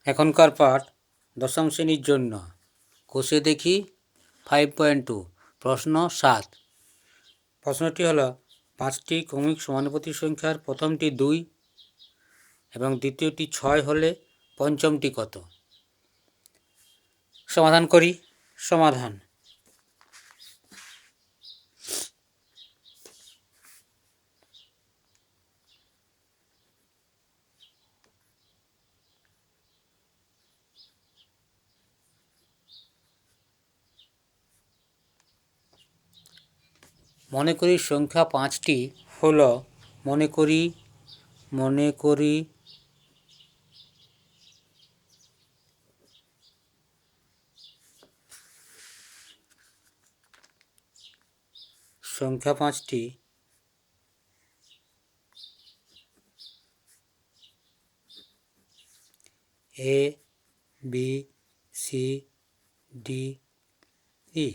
এখনকার পাঠ দশম শ্রেণীর জন্য। কোষে দেখি 5.2 প্রশ্ন 7। প্রশ্নটি হলো 5টি ক্রমিক সমানুপাতিক সংখ্যার প্রথমটি 2 এবং দ্বিতীয়টি 6 হলে পঞ্চমটি কত? সমাধান করি। সমাধান: মনে করি সংখ্যা 5টি হলো মনে করি সংখ্যা 5টি A B C D E।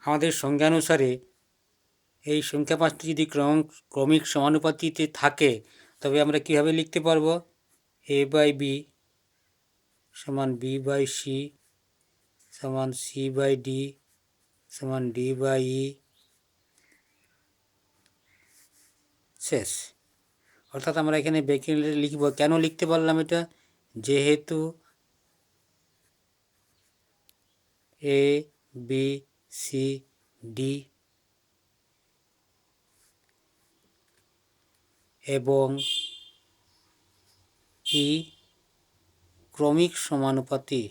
আমাদের সংজ্ঞানুসারে এই সংখ্যা 5টি যদি ক্রমিক সমানুপাতিতে থাকে তবে আমরা কীভাবে লিখতে পারবো? A/B সমান B/C সমান C/D সমান D/E শেষ। অর্থাৎ আমরা এখানে ব্র্যাকেটে লিখব। কেন লিখতে পারলাম এটা? যেহেতু A B C D এবং E ক্রমিক সমানুপাতি।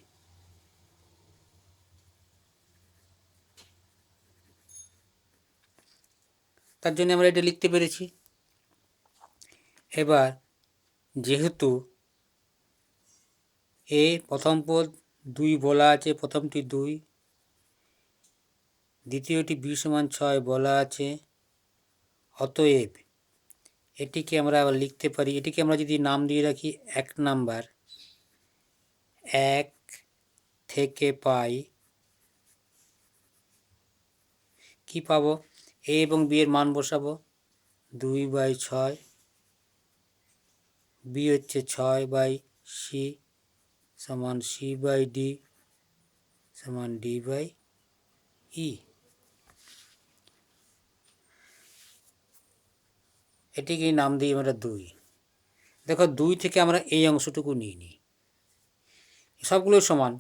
তার জন্য আমরা এটা লিখতে পেরেছি। এবার যেহেতু এ প্রথম পদ 2 বলা আছে, প্রথমটি 2, দ্বিতীয়টি B সমান 6 বলা আছে, অতএব এটিকে আমরা আবার লিখতে পারি। এটিকে আমরা যদি নাম দিয়ে রাখি 1 নাম্বার, 1 থেকে পাই কি পাবো? A এবং B এর মান বসাবো। 2/6, B হচ্ছে 6/C সমান C/D সমান D/E। এটিকে নাম দিই আমরা 2। দেখো 2 থেকে আমরা এই অংশটুকু নিয়ে নিই, সবগুলো সমান।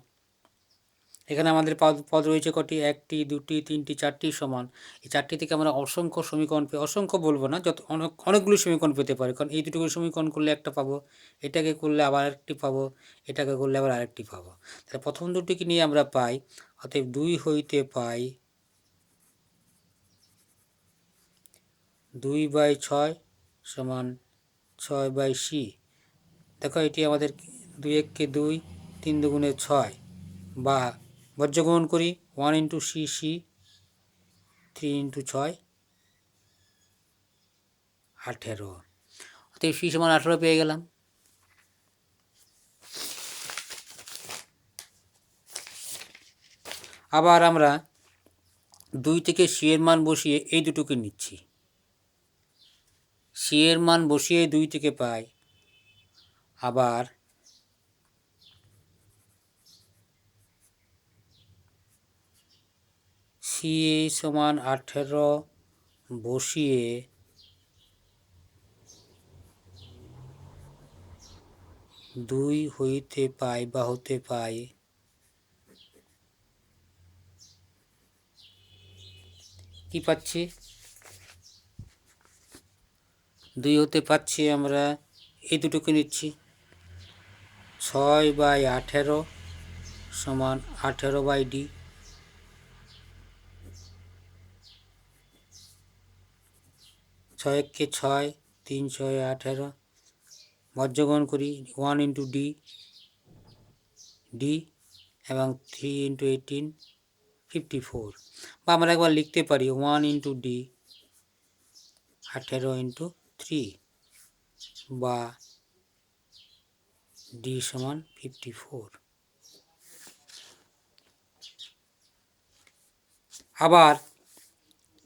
এখানে আমাদের পদ রয়েছে কটি? 1টি 2টি 3টি 4টি সমান। এই 4টি থেকে আমরা অসংখ্য সমীকরণ অসংখ্য বলবো না, যত অনেকগুলো সমীকরণ পেতে পারি। কারণ এই দুটো সমীকরণ করলে একটা পাবো, এটাকে করলে আবার আরেকটি পাবো, এটাকে করলে আবার আরেকটি পাবো। তাহলে প্রথম দুটিকে নিয়ে আমরা পাই, অতএব 2 হইতে পাই 2/6 সমান 6/C। দেখো এটি আমাদের 2 1 2, 3 2 6, বা বর্জ্যগ্রহণ করি 1 × C 3 × 6 18। অতএব C সমান 18 পেয়ে গেলাম। আবার আমরা 2 থেকে C এর মান বসিয়ে এই দুটোকে নিচ্ছি। C এর মান বসিয়ে 2 থেকে পাই আবার C সমান 18 বসিয়ে দুই হইতে পাই বা হতে পাই কি পাচ্ছি? 2 হতে পাচ্ছি আমরা এই দুটোকে নিচ্ছি। 6/18 সমান 18/D। 6 1 6, 3 6 18, বর্জ্যগ্রহণ করি 1 × D এবং 3 × 18 54। বা আমরা একবার লিখতে পারি 1 × D 18 × 3, বা D সমান 54। আবার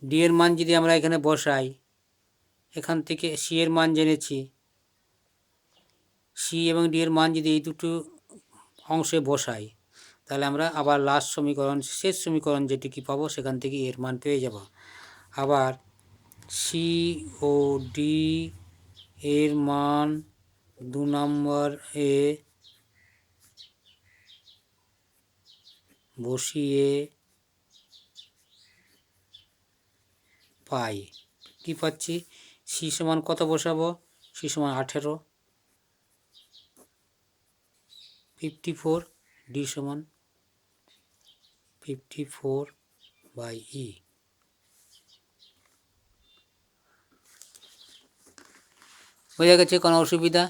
D এর মান যদি আমরা এখানে বসাই, এখান থেকে C এর মান জেনেছি, C সি এবং ডি এর মান যদি এই দুটো অংশে বসাই, তাহলে আমরা আবার লাস্ট সমীকরণ, শেষ সমীকরণ যেটি কি পাবো, সেখান থেকে এর মান পেয়ে যাব। আবার সি ও ডি এর মান 2 নম্বর এ বসিয়ে পাই। কি পাচ্ছি? সি সমান কত বসাবো? সি সমান 18, 54, ডি সমান 54/E। বোঝা গেছে? কোনো অসুবিধা?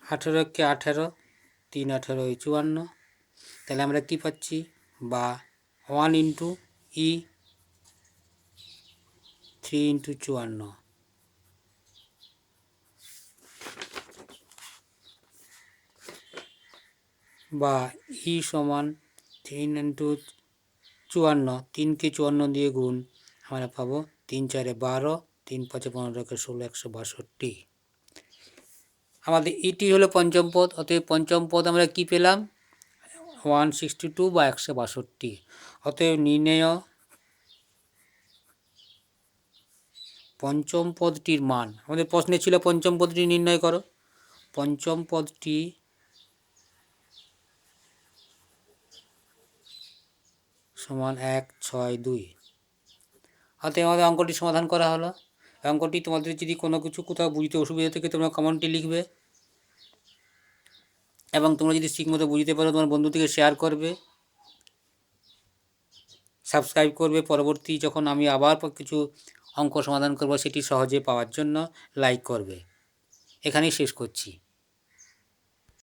আঠেরোকে 18, 3 18 54। তাহলে আমরা কি পাচ্ছি? বা 1 ইন্টু ই 3 ইন্টু 54, বা ই সমান 3 ইন্টু 54, 3কে 54 দিয়ে গুণ, আমরা পাবো 3 4 12, 3 5 15, 16, 162। আমাদের ইটি হলো পঞ্চম পদ, অতএব পঞ্চম পদ আমরা কি পেলাম? 162 বা 162। অতএব নির্ণেয় পঞ্চম পদটির মান, আমাদের প্রশ্নে ছিল পঞ্চম পদটি নির্ণয় করো। পঞ্চম পদটি সমান 162। অতএব আমাদের অঙ্কটি সমাধান করা হলো। অঙ্কটি তোমাদের যদি কোনো কিছু কোথাও বুঝতে অসুবিধা থাকে, তোমরা কমেন্টে লিখবে, এবং তোমরা যদি ঠিকমতো বুঝতে পারো তোমার বন্ধুদেরকে শেয়ার করবে, সাবস্ক্রাইব করবে। পরবর্তী যখন আমি আবার কিছু অঙ্ক সমাধান করব, সেটি সহজে পাওয়ার জন্য লাইক করবে। এখানেই শেষ করছি।